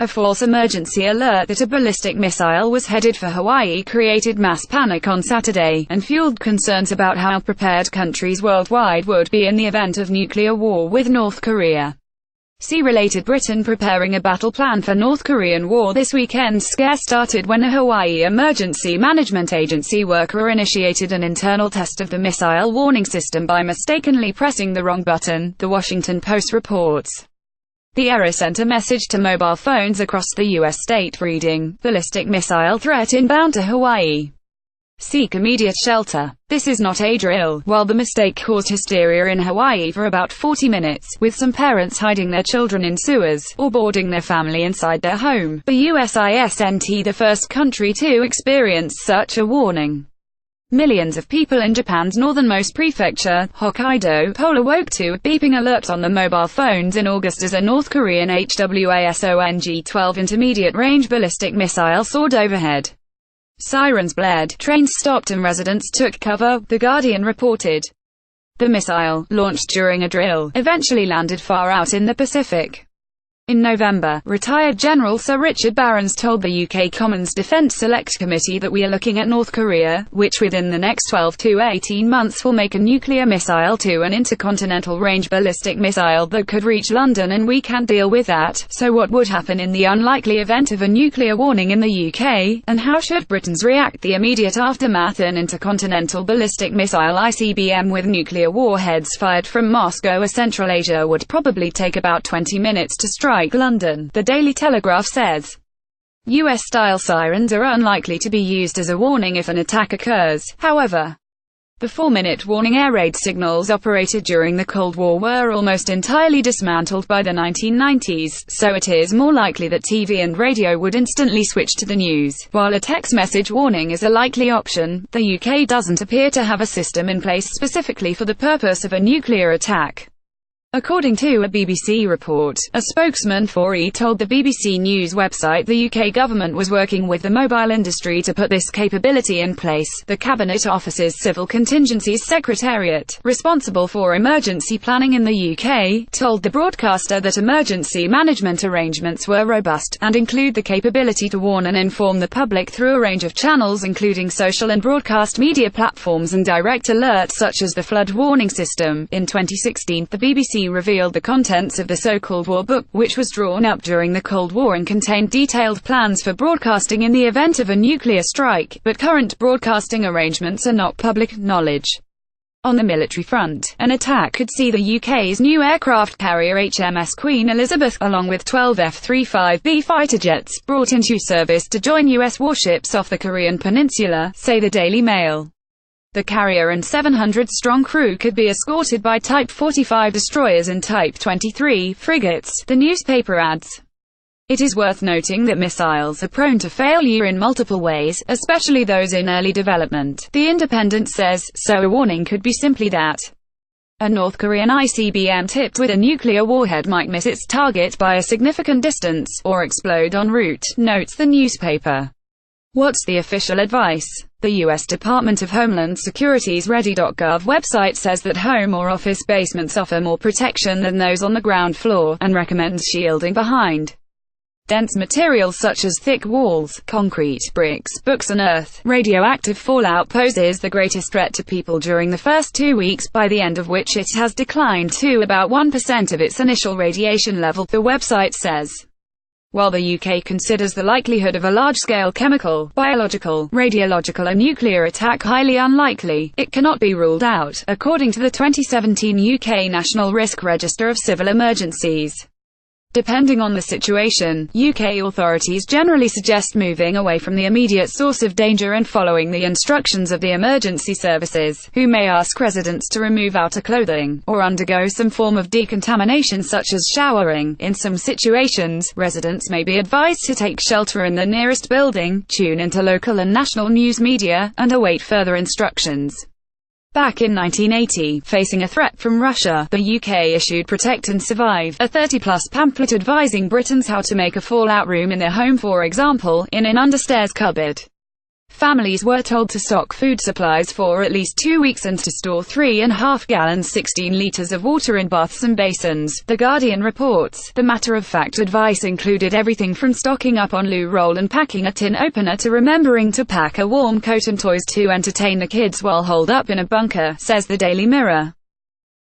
A false emergency alert that a ballistic missile was headed for Hawaii created mass panic on Saturday, and fueled concerns about how prepared countries worldwide would be in the event of nuclear war with North Korea. Related Britain preparing a battle plan for North Korean war. This weekend's scare started when a Hawaii Emergency Management Agency worker initiated an internal test of the missile warning system by mistakenly pressing the wrong button, the Washington Post reports. The error sent a message to mobile phones across the U.S. state reading, "Ballistic missile threat inbound to Hawaii. Seek immediate shelter." This is not a drill. While the mistake caused hysteria in Hawaii for about 40 minutes, with some parents hiding their children in sewers, or boarding their family inside their home, the U.S. isn't the first country to experience such a warning. Millions of people in Japan's northernmost prefecture, Hokkaido, awoke to a beeping alert on their mobile phones in August as a North Korean Hwasong-12 intermediate-range ballistic missile soared overhead. Sirens blared, trains stopped and residents took cover, The Guardian reported. The missile, launched during a drill, eventually landed far out in the Pacific. In November, retired General Sir Richard Barrons told the UK Commons Defence Select Committee that we are looking at North Korea, which within the next 12 to 18 months will make a nuclear missile to an intercontinental-range ballistic missile that could reach London, and we can't deal with that. So what would happen in the unlikely event of a nuclear warning in the UK, and how should Britons react? The immediate aftermath: an intercontinental ballistic missile ICBM with nuclear warheads fired from Moscow or Central Asia would probably take about 20 minutes to strike London, the Daily Telegraph says. US-style sirens are unlikely to be used as a warning if an attack occurs, however. The 4-minute warning air raid signals operated during the Cold War were almost entirely dismantled by the 1990s, so it is more likely that TV and radio would instantly switch to the news. While a text message warning is a likely option, the UK doesn't appear to have a system in place specifically for the purpose of a nuclear attack. According to a BBC report, a spokesman for told the BBC News website the UK government was working with the mobile industry to put this capability in place. The Cabinet Office's Civil Contingencies Secretariat, responsible for emergency planning in the UK, told the broadcaster that emergency management arrangements were robust, and include the capability to warn and inform the public through a range of channels including social and broadcast media platforms and direct alerts such as the flood warning system. In 2016, the BBC revealed the contents of the so-called War Book, which was drawn up during the Cold War and contained detailed plans for broadcasting in the event of a nuclear strike, but current broadcasting arrangements are not public knowledge. On the military front, an attack could see the UK's new aircraft carrier HMS Queen Elizabeth, along with 12 F-35B fighter jets, brought into service to join US warships off the Korean peninsula, say the Daily Mail. The carrier and 700-strong crew could be escorted by Type 45 destroyers and Type 23 frigates, the newspaper adds. It is worth noting that missiles are prone to failure in multiple ways, especially those in early development, The Independent says, so a warning could be simply that a North Korean ICBM tipped with a nuclear warhead might miss its target by a significant distance, or explode en route, notes the newspaper. What's the official advice? The U.S. Department of Homeland Security's Ready.gov website says that home or office basements offer more protection than those on the ground floor, and recommends shielding behind dense materials such as thick walls, concrete, bricks, books and earth. Radioactive fallout poses the greatest threat to people during the first 2 weeks, by the end of which it has declined to about 1% of its initial radiation level, the website says. While the UK considers the likelihood of a large-scale chemical, biological, radiological or nuclear attack highly unlikely, it cannot be ruled out, according to the 2017 UK National Risk Register of Civil Emergencies. Depending on the situation, UK authorities generally suggest moving away from the immediate source of danger and following the instructions of the emergency services, who may ask residents to remove outer clothing, or undergo some form of decontamination such as showering. In some situations, residents may be advised to take shelter in the nearest building, tune into local and national news media, and await further instructions. Back in 1980, facing a threat from Russia, the UK issued Protect and Survive, a 30-plus pamphlet advising Britons how to make a fallout room in their home, for example, in an understairs cupboard. Families were told to stock food supplies for at least 2 weeks and to store 3.5 gallons 16 liters of water in baths and basins. The Guardian reports, the matter-of-fact advice included everything from stocking up on loo roll and packing a tin opener to remembering to pack a warm coat and toys to entertain the kids while holed up in a bunker, says the Daily Mirror.